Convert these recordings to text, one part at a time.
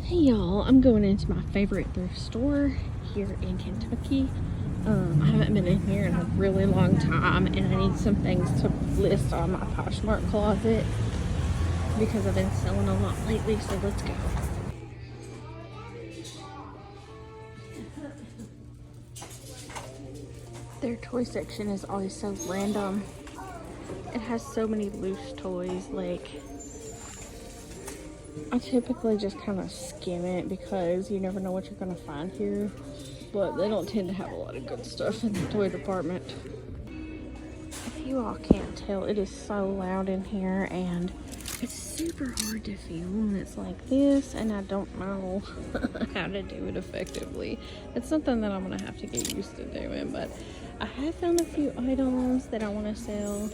Hey y'all, I'm going into my favorite thrift store here in Kentucky. I haven't been in here in a really long time, and I need some things to list on my Poshmark closet because I've been selling a lot lately, so let's go. Their toy section is always so random. It has so many loose toys. Like, I typically just kind of skim it because you never know what you're going to find here, but they don't tend to have a lot of good stuff in the toy department. If you all can't tell, it is so loud in here, and it's super hard to film. It's like this, and I don't know how to do it effectively. It's something that I'm going to have to get used to doing, but I have found a few items that I want to sell.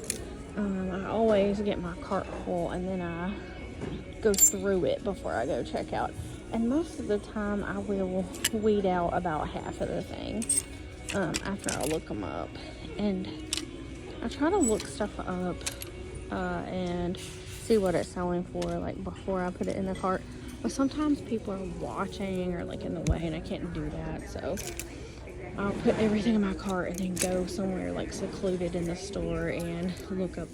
I always get my cart full, and then I go through it before I go check out, and most of the time I will weed out about half of the thing after I look them up, and I try to look stuff up and see what it's selling for, like, before I put it in the cart. But sometimes people are watching or like in the way, and I can't do that, so I'll put everything in my cart and then go somewhere like secluded in the store and look up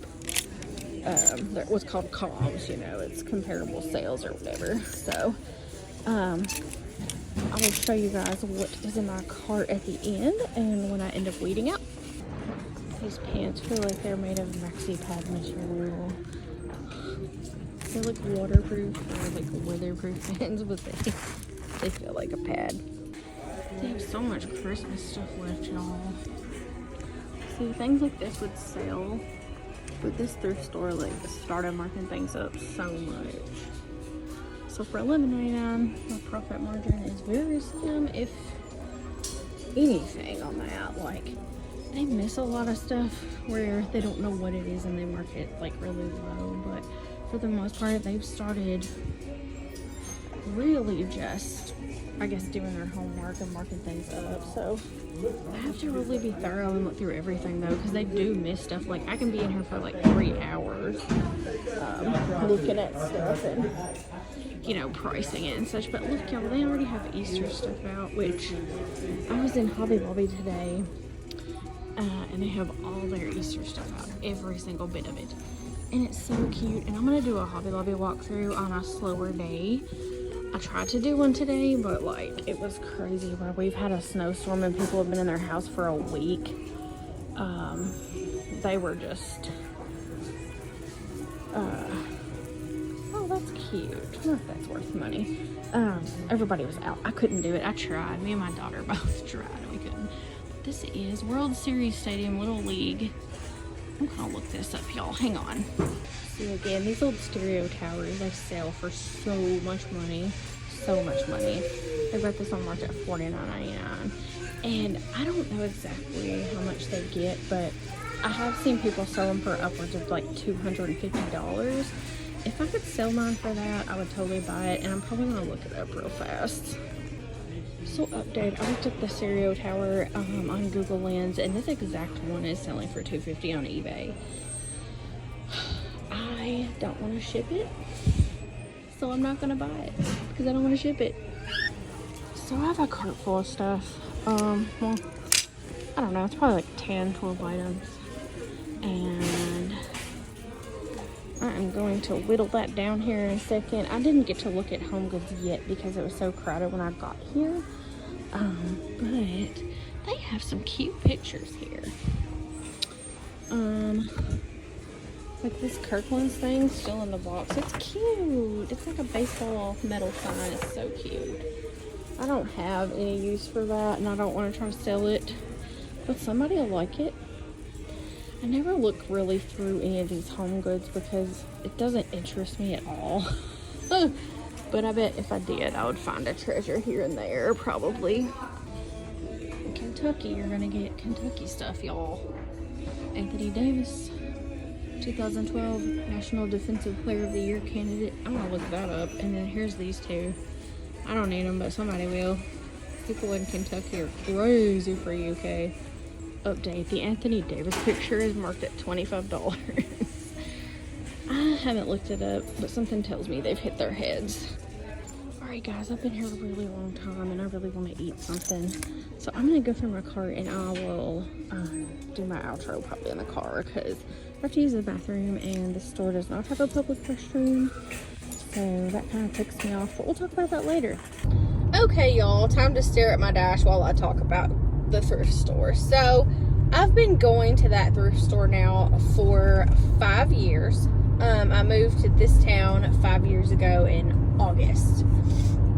what's called comms, you know, it's comparable sales or whatever. So I will show you guys what is in my cart at the end and when I end up weeding out. These pants feel like they're made of maxi pad material. They look waterproof or like weatherproof pants, but they feel like a pad. They have so much Christmas stuff left, y'all. See, things like this would sell, but this thrift store like started marking things up so much. So for $11.99, my profit margin is very slim, if anything, on that. Like, they miss a lot of stuff where they don't know what it is and they mark it like really low, but for the most part they've started really just, I guess, doing their homework and marking things up. So I have to really be thorough and look through everything though, because they do miss stuff. Like, I can be in here for like 3 hours looking at stuff and, you know, pricing it and such. But look, y'all, they already have Easter stuff out, which I was in Hobby Lobby today and they have all their Easter stuff out, every single bit of it, and it's so cute. And I'm gonna do a Hobby Lobby walkthrough on a slower day. I tried to do one today, but like, it was crazy. Where we've had a snowstorm and people have been in their house for a week. They were just oh, that's cute. I wonder if that's worth money. Everybody was out. I couldn't do it. I tried. Me and my daughter both tried and we couldn't. But this is World Series Stadium Little League. I'm gonna look this up, y'all. Hang on. See, again, these old stereo towers, they sell for so much money. So much money. They got this on market at $49.99. And I don't know exactly how much they get, but I have seen people sell them for upwards of like $250. If I could sell mine for that, I would totally buy it, and I'm probably gonna look it up real fast. So, update, I looked up the stereo tower on Google Lens, and this exact one is selling for $250 on eBay. I don't want to ship it, so I'm not gonna buy it because I don't want to ship it. So I have a cart full of stuff. Well, I don't know, it's probably like 10, 12 items, and I am going to whittle that down here in a second. I didn't get to look at Home Goods yet because it was so crowded when I got here, but they have some cute pictures here. Like this Kirkland's thing still in the box. It's cute. It's like a baseball metal sign. It's so cute. I don't have any use for that, and I don't want to try to sell it, but somebody will like it. I never look really through any of these Home Goods because it doesn't interest me at all. But I bet if I did, I would find a treasure here and there, probably. In Kentucky, you're gonna get Kentucky stuff, y'all. Anthony Davis, 2012 National Defensive Player of the Year candidate. I'm gonna look that up. And then here's these two. I don't need them, but somebody will. People in Kentucky are crazy for UK. Update, the Anthony Davis picture is marked at $25. I haven't looked it up, but something tells me they've hit their heads. Alright guys, I've been here a really long time and I really want to eat something. So I'm going to go through my cart and I will do my outro probably in the car because I have to use the bathroom and the store does not have a public restroom. So that kind of ticks me off, but we'll talk about that later. Okay y'all, time to stare at my dash while I talk about the thrift store. So I've been going to that thrift store now for 5 years. I moved to this town 5 years ago in August.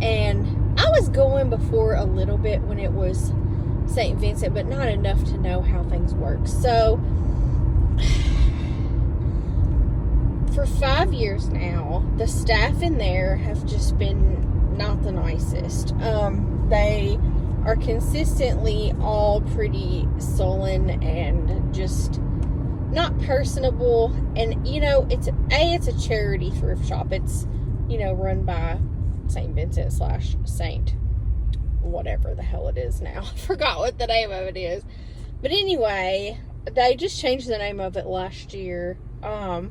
And I was going before a little bit when it was St. Vincent, but not enough to know how things work. So for 5 years now, the staff in there have just been not the nicest. They are consistently all pretty sullen and just not personable. And you know, it's a charity thrift shop. It's, you know, run by St. Vincent / Saint whatever the hell it is now. I forgot what the name of it is. But anyway, they just changed the name of it last year. When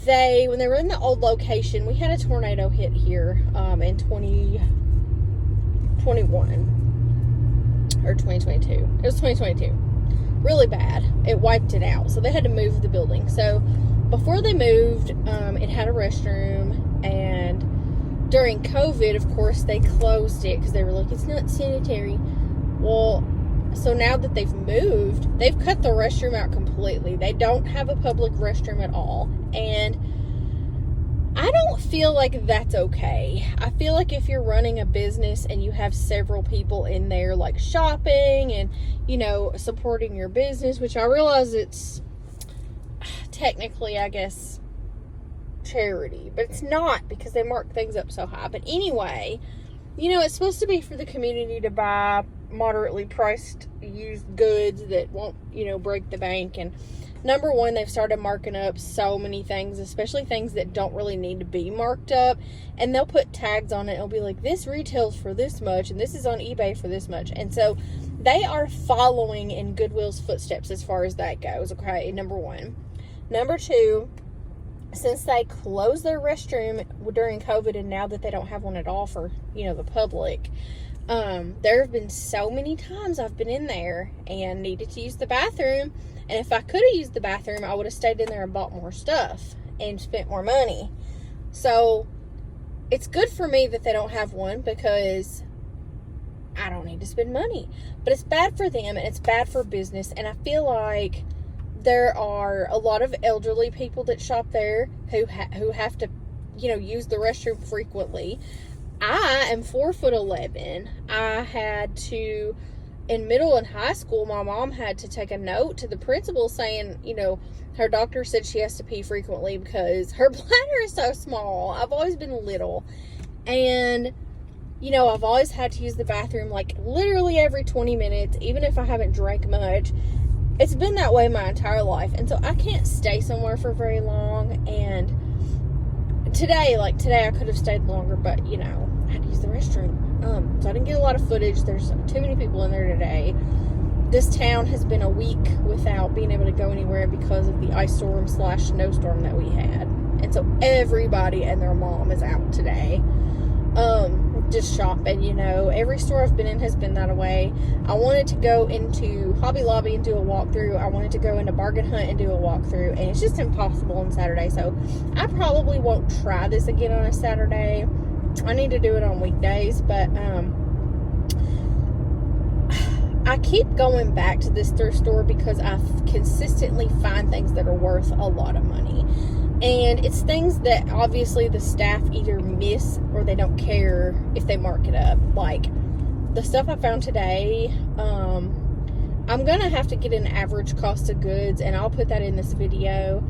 they were in the old location, we had a tornado hit here in 2021 or 2022. It was 2022. Really bad. It wiped it out. So they had to move the building. So before they moved, it had a restroom, and during COVID, of course, they closed it because they were like, it's not sanitary. Well, so now that they've moved, they've cut the restroom out completely. They don't have a public restroom at all. And I don't feel like that's okay. I feel like if you're running a business and you have several people in there like shopping and, you know, supporting your business, which I realize it's technically, I guess, charity, but it's not because they mark things up so high. But anyway, you know, it's supposed to be for the community to buy moderately priced used goods that won't, you know, break the bank. And number one, they've started marking up so many things, especially things that don't really need to be marked up. And they'll put tags on it. It'll be like, this retails for this much, and this is on eBay for this much. And so they are following in Goodwill's footsteps as far as that goes, okay, number one. Number two, since they closed their restroom during COVID and now that they don't have one at all for, you know, the public, there have been so many times I've been in there and needed to use the bathroom. And if I could have used the bathroom, I would have stayed in there and bought more stuff and spent more money. So it's good for me that they don't have one because I don't need to spend money. But it's bad for them and it's bad for business. And I feel like there are a lot of elderly people that shop there who have to, you know, use the restroom frequently. I am 4'11". I had to, in middle and high school, my mom had to take a note to the principal saying, you know, her doctor said she has to pee frequently because her bladder is so small. I've always been little. And, you know, I've always had to use the bathroom like literally every 20 minutes, even if I haven't drank much. It's been that way my entire life. And so I can't stay somewhere for very long. And today I could have stayed longer, but, you know, I had to use the restroom. So I didn't get a lot of footage. There's too many people in there today. This town has been a week without being able to go anywhere because of the ice storm / snowstorm that we had. And so everybody and their mom is out today. Just shopping, you know. Every store I've been in has been that way. I wanted to go into Hobby Lobby and do a walkthrough. I wanted to go into Bargain Hunt and do a walkthrough. And it's just impossible on Saturday. So I probably won't try this again on a Saturday. I need to do it on weekdays. But I keep going back to this thrift store because I consistently find things that are worth a lot of money. And it's things that obviously the staff either miss or they don't care if they mark it up. Like the stuff I found today, I'm going to have to get an average cost of goods and I'll put that in this video.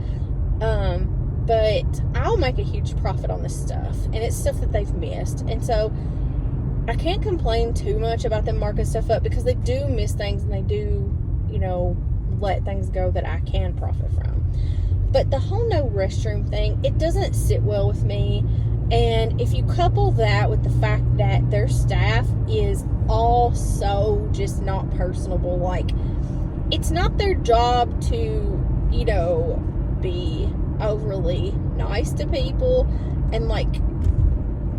But I'll make a huge profit on this stuff. And it's stuff that they've missed. And so I can't complain too much about them marking stuff up because they do miss things and they do, you know, let things go that I can profit from. But the whole no restroom thing, it doesn't sit well with me. And if you couple that with the fact that their staff is all so just not personable, like, it's not their job to, you know, be overly nice to people and, like,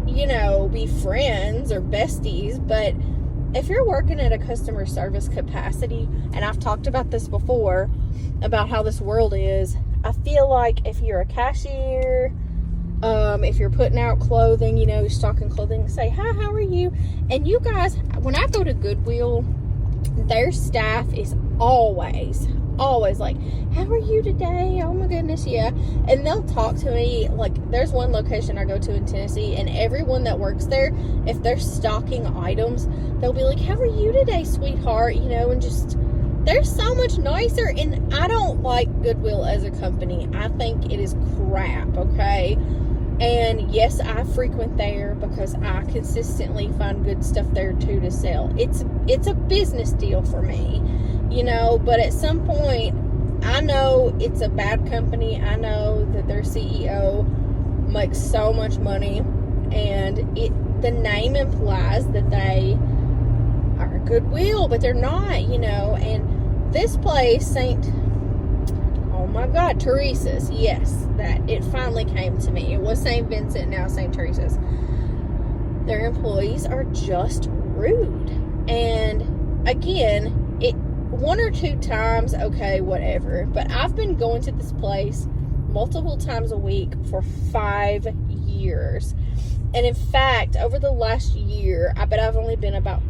you know, be friends or besties, but if you're working at a customer service capacity, and I've talked about this before, about how this world is, I feel like if you're a cashier, if you're putting out clothing, you're stocking clothing, say, hi, how are you? And you guys, when I go to Goodwill, their staff is always like, how are you today? Oh my goodness, yeah. And they'll talk to me, like, there's one location I go to in Tennessee, and everyone that works there, if they're stocking items, they'll be like, how are you today, sweetheart? And just, they're so much nicer. And I don't like Goodwill as a company. I think it is crap, okay? And yes, I frequent there because I consistently find good stuff there too to sell. It's a business deal for me, but at some point, I know it's a bad company. I know that their CEO makes so much money, and the name implies that they are Goodwill, but they're not, and this place, oh my God, Teresa's, yes, that it finally came to me. It was St. Vincent, now St. Teresa's. Their employees are just rude. And again, one or two times, okay, whatever. But I've been going to this place multiple times a week for 5 years. And in fact, over the last year, I bet I've only been about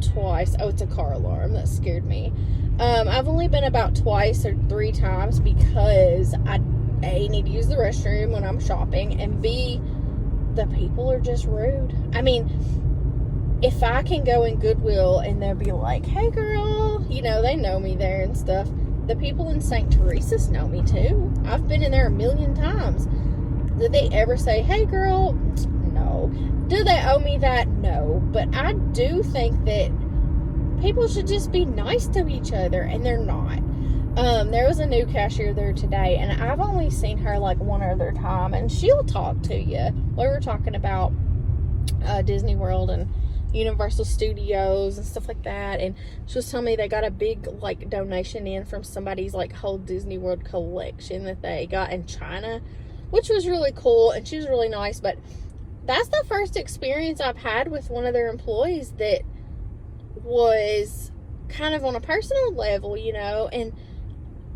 twice. Oh, it's a car alarm. That scared me. I've only been about twice or 3 times because I, A, need to use the restroom when I'm shopping, and B, the people are just rude. I mean, if I can go in Goodwill and they'll be like, hey girl, they know me there and stuff. The people in St. Teresa's know me too. I've been in there 1,000,000 times. Did they ever say, hey girl? No. Do they owe me that? No. But I do think that people should just be nice to each other, and they're not. There was a new cashier there today, and I've only seen her like one other time, and she'll talk to you. We were talking about Disney World and Universal Studios and stuff like that, and she was telling me they got a big like donation in from somebody's like whole Disney World collection that they got in China, which was really cool, and she was really nice. But that's the first experience I've had with one of their employees that was kind of on a personal level, and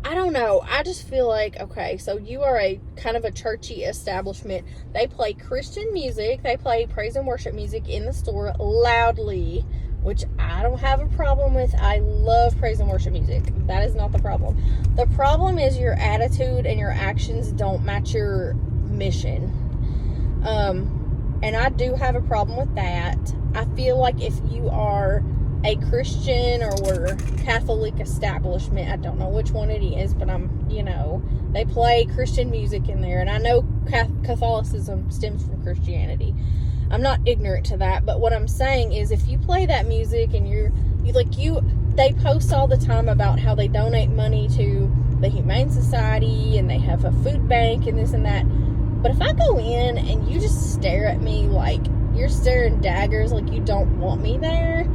I don't know, I just feel like, okay, so you are a kind of a churchy establishment. They play Christian music, they play praise and worship music in the store loudly, which I don't have a problem with. I love praise and worship music. That is not the problem. The problem is your attitude and your actions don't match your mission. And I do have a problem with that. I feel like if you are a Christian or Catholic establishment, I don't know which one it is, but they play Christian music in there, and I know Catholicism stems from Christianity. I'm not ignorant to that, but what I'm saying is, if you play that music and they post all the time about how they donate money to the Humane Society and they have a food bank and this and that, but if I go in and you just stare at me like you're staring daggers, like you don't want me there,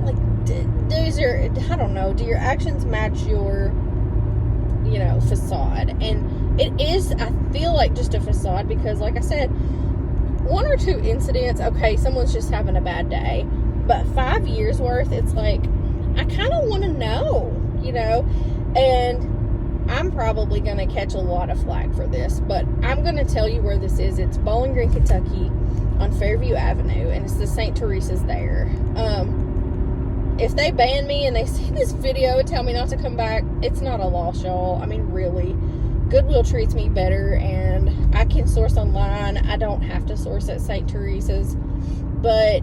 like, I don't know, do your actions match your, facade? And it is, I feel like, just a facade, because like I said, 1 or 2 incidents, okay, someone's just having a bad day, but 5 years worth, it's like, I kind of want to know, and I'm probably going to catch a lot of flack for this, but I'm going to tell you where this is. It's Bowling Green, Kentucky, on Fairview Avenue, and it's the St. Teresa's there. If they ban me and they see this video and tell me not to come back, it's not a loss, y'all. I mean, really. Goodwill treats me better, and I can source online. I don't have to source at St. Teresa's, but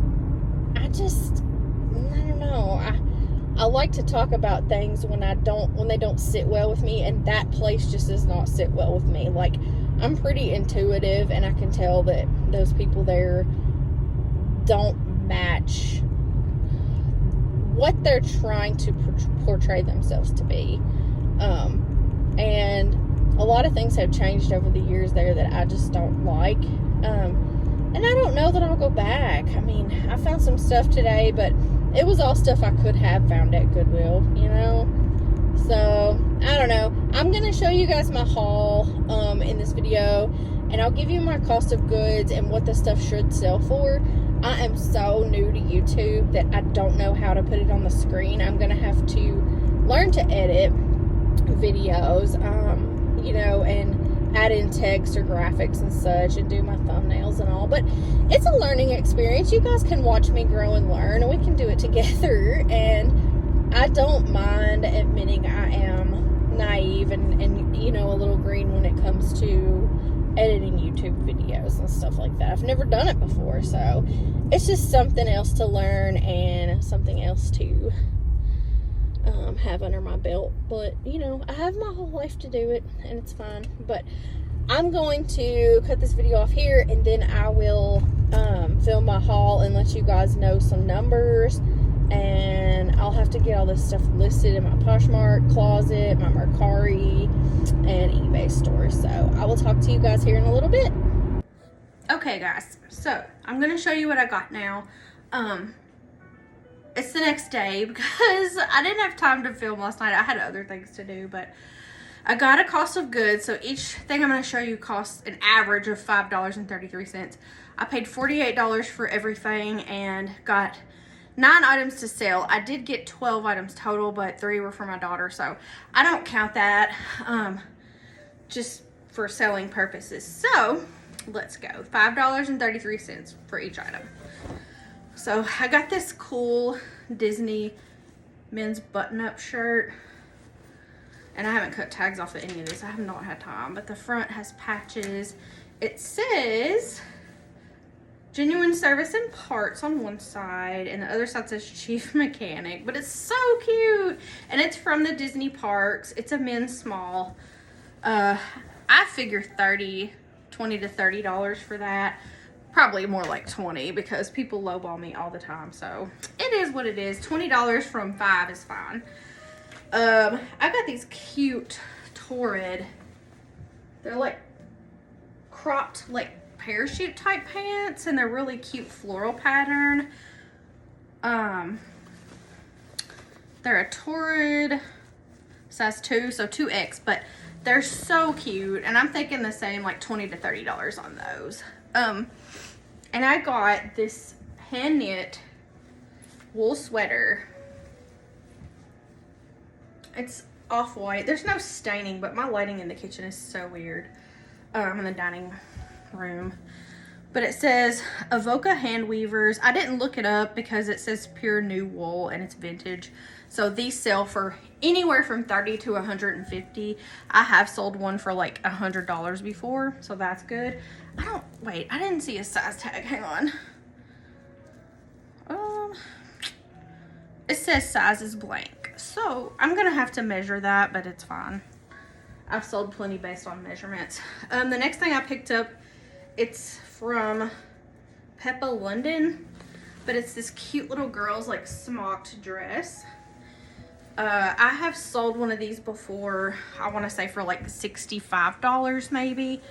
I don't know. I like to talk about things when they don't sit well with me, and that place just does not sit well with me. Like, I'm pretty intuitive, and I can tell that those people there don't match what they're trying to portray themselves to be. And a lot of things have changed over the years there that I just don't like. And I don't know that I'll go back. I mean, I found some stuff today, but it was all stuff I could have found at Goodwill, So, I don't know. I'm going to show you guys my haul in this video. and I'll give you my cost of goods and what the stuff should sell for. I am so new to YouTube that I don't know how to put it on the screen. I'm gonna have to learn to edit videos, you know, and add in text or graphics and such, and do my thumbnails and all. But it's a learning experience. You guys can watch me grow and learn, and we can do it together. And I don't mind admitting I am naive and you know, a little green when it comes to editing YouTube videos and stuff like that. I've never done it before, so it's just something else to learn and something else to have under my belt. But you know, I have my whole life to do it, and it's fine. But I'm going to cut this video off here, and then I will film my haul and let you guys know some numbers. And I'll have to get all this stuff listed in my Poshmark closet, my Mercari, and eBay store. So I will talk to you guys here in a little bit. Okay guys, so I'm gonna show you what I got now. It's the next day because I didn't have time to film last night. I had other things to do, but I got a cost of goods. So each thing I'm going to show you costs an average of $5.33. I paid $48 for everything and got 9 items to sell. I did get 12 items total, but 3 were for my daughter, so I don't count that, just for selling purposes. So let's go. $5.33 for each item. So I got this cool Disney men's button-up shirt, and I haven't cut tags off of any of this. I have not had time, but the front has patches. It says Genuine Service and Parts on one side, and the other side says Chief Mechanic, but it's so cute, and it's from the Disney parks. It's a men's small. I figure $20 to $30 for that. Probably more like 20 because people lowball me all the time. So it is what it is. $20 from 5 is fine. I got these cute Torrid. They're like cropped like parachute type pants, and they're really cute floral pattern. They're a Torrid size 2, so 2X, but they're so cute, and I'm thinking the same, like $20 to $30 on those. And I got this hand knit wool sweater. It's off-white. There's no staining, but my lighting in the kitchen is so weird. In the dining room. But it says Avoca Hand Weavers. I didn't look it up because it says pure new wool and it's vintage. So these sell for anywhere from $30 to $150. I have sold one for like $100 before, so that's good. I didn't see a size tag. Hang on. It says size is blank. So I'm gonna have to measure that, but it's fine. I've sold plenty based on measurements. The next thing I picked up, it's from Peppa London, but it's this cute little girl's like smocked dress. I have sold one of these before, I want to say for like $65 maybe.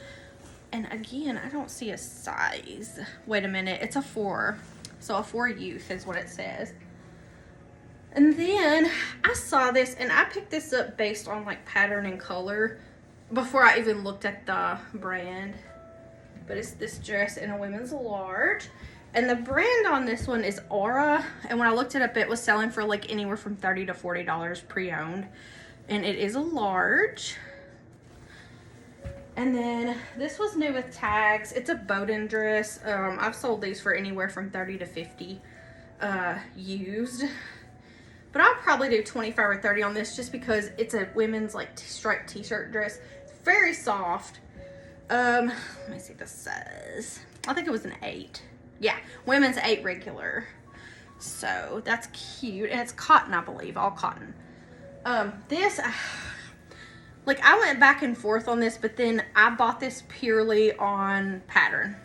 And again, I don't see a size. Wait a minute, it's a 4. So a 4 youth is what it says. And then I saw this, and I picked this up based on like pattern and color before I even looked at the brand. But it's this dress in a women's large. And the brand on this one is Aura. And when I looked it up, it was selling for like anywhere from $30 to $40 pre-owned. And it is a large. And then this was new with tags. It's a Bowden dress. I've sold these for anywhere from $30 to $50 used. But I'll probably do $25 or $30 on this just because it's a women's like striped t-shirt dress. It's very soft. Let me see the size. I think it was an 8. Yeah, women's 8 regular. So that's cute. And it's cotton, I believe. All cotton. This, like I went back and forth on this, but then I bought this purely on pattern.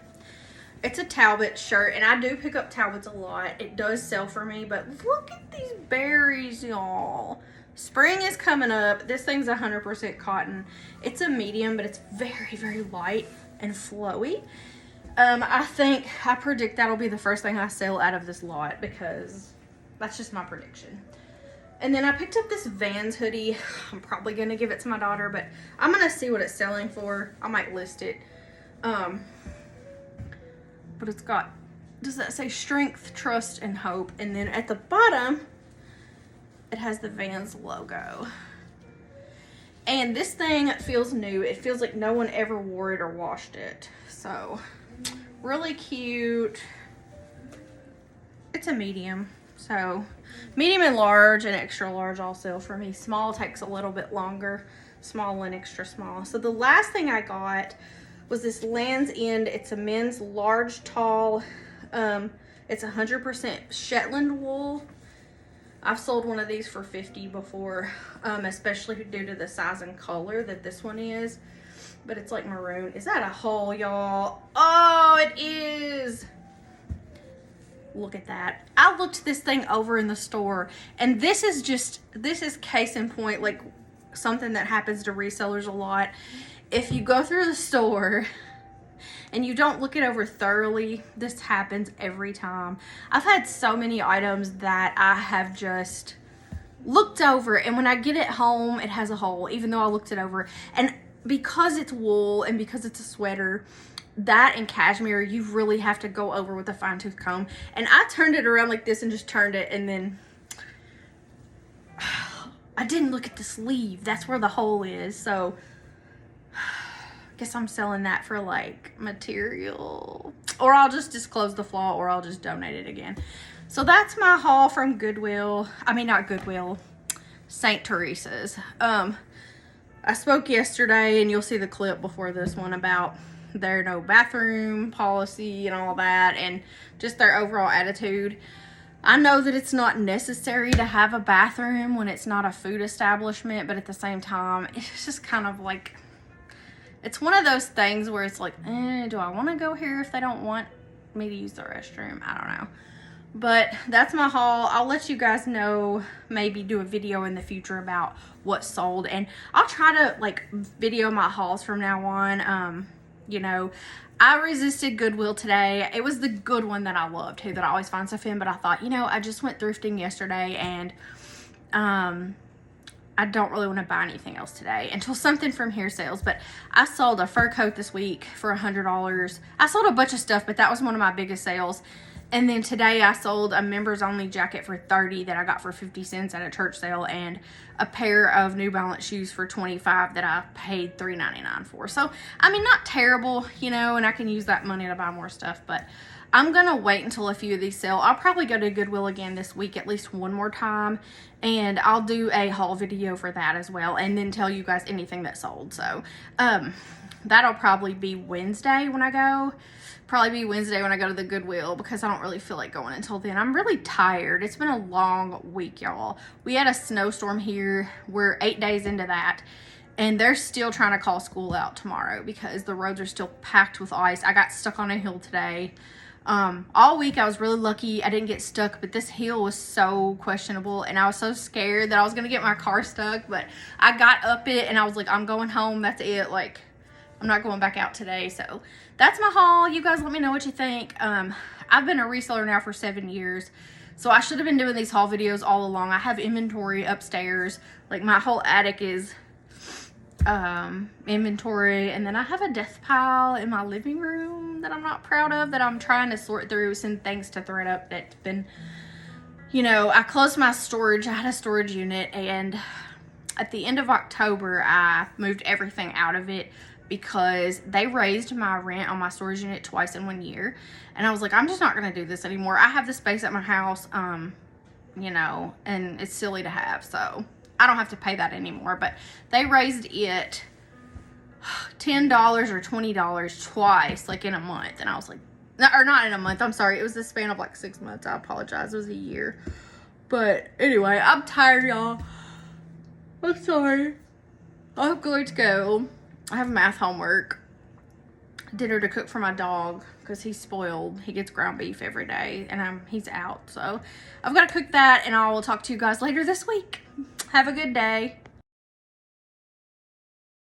It's a Talbot shirt, and I do pick up Talbots a lot. It does sell for me, but look at these berries, y'all. Spring is coming up. This thing's 100% cotton. It's a medium, but it's very, very light and flowy. I predict that'll be the first thing I sell out of this lot because that's just my prediction. And then I picked up this Vans hoodie. I'm probably going to give it to my daughter, but I'm going to see what it's selling for. I might list it. But it's got, does that say strength, trust, and hope? And then at the bottom, it has the Vans logo. And this thing feels new. It feels like no one ever wore it or washed it. So, really cute. It's a medium. So, medium and large and extra large also for me. Small takes a little bit longer. Small and extra small. So, the last thing I got was this Land's End. It's a men's large, tall. It's 100% Shetland wool. I've sold one of these for $50 before, especially due to the size and color that this one is. But it's like maroon. Is that a haul, y'all? Oh, it is. Look at that. I looked this thing over in the store, and this is case in point, like something that happens to resellers a lot. If you go through the store and you don't look it over thoroughly, this happens every time. I've had so many items that I have just looked over, and when I get it home, it has a hole, even though I looked it over. And because it's wool and because it's a sweater, that and cashmere, you really have to go over with a fine-tooth comb. And I turned it around like this and just turned it, and then I didn't look at the sleeve. That's where the hole is. So guess I'm selling that for like material, or I'll just disclose the flaw, or I'll just donate it again. So that's my haul from Goodwill. I mean, not Goodwill, St. Teresa's. I spoke yesterday, and you'll see the clip before this one, about their no bathroom policy and all that, and just their overall attitude. I know that it's not necessary to have a bathroom when it's not a food establishment, but at the same time, it's just kind of like, it's one of those things where it's like, do I want to go here if they don't want me to use the restroom? I don't know. But that's my haul. I'll let you guys know, maybe do a video in the future about what sold. And I'll try to like video my hauls from now on. You know, I resisted Goodwill today. It was the good one that I love too, that I always find stuff in. But I thought, you know, I just went thrifting yesterday, and I don't really want to buy anything else today until something from here sells. But I sold a fur coat this week for $100. I sold a bunch of stuff, but that was one of my biggest sales. And then today I sold a members only jacket for $30 that I got for 50 cents at a church sale, and a pair of New Balance shoes for $25 that I paid $3.99 for. So, I mean, not terrible, you know, and I can use that money to buy more stuff, but I'm going to wait until a few of these sell. I'll probably go to Goodwill again this week at least one more time, and I'll do a haul video for that as well, and then tell you guys anything that sold. So, that'll probably be Wednesday when I go. Probably be Wednesday when I go to the Goodwill, because I don't really feel like going until then. I'm really tired. It's been a long week, y'all. We had a snowstorm here. We're 8 days into that, and they're still trying to call school out tomorrow because the roads are still packed with ice. I got stuck on a hill today. All week I was really lucky I didn't get stuck, but this hill was so questionable, and I was so scared that I was gonna get my car stuck. But I got up it, and I was like, I'm going home. That's it. Like, I'm not going back out today. So that's my haul. You guys let me know what you think. I've been a reseller now for 7 years, so I should have been doing these haul videos all along. I have inventory upstairs. Like, my whole attic is inventory, and then I have a death pile in my living room that I'm not proud of, that I'm trying to sort through, send things to ThredUp. That's been, you know, I closed my storage. I had a storage unit, and at the end of October I moved everything out of it because they raised my rent on my storage unit twice in 1 year, and I was like, I'm just not gonna do this anymore. I have the space at my house, you know, and it's silly to have, so I don't have to pay that anymore. But they raised it $10 or $20 twice, like in a month. And I was like, or not in a month, I'm sorry. It was the span of like 6 months. I apologize. It was a year. But anyway, I'm tired, y'all. I'm sorry. I'm going to go. I have math homework. Dinner to cook for my dog because he's spoiled. He gets ground beef every day, and he's out. So I've got to cook that, and I will talk to you guys later this week. Have a good day.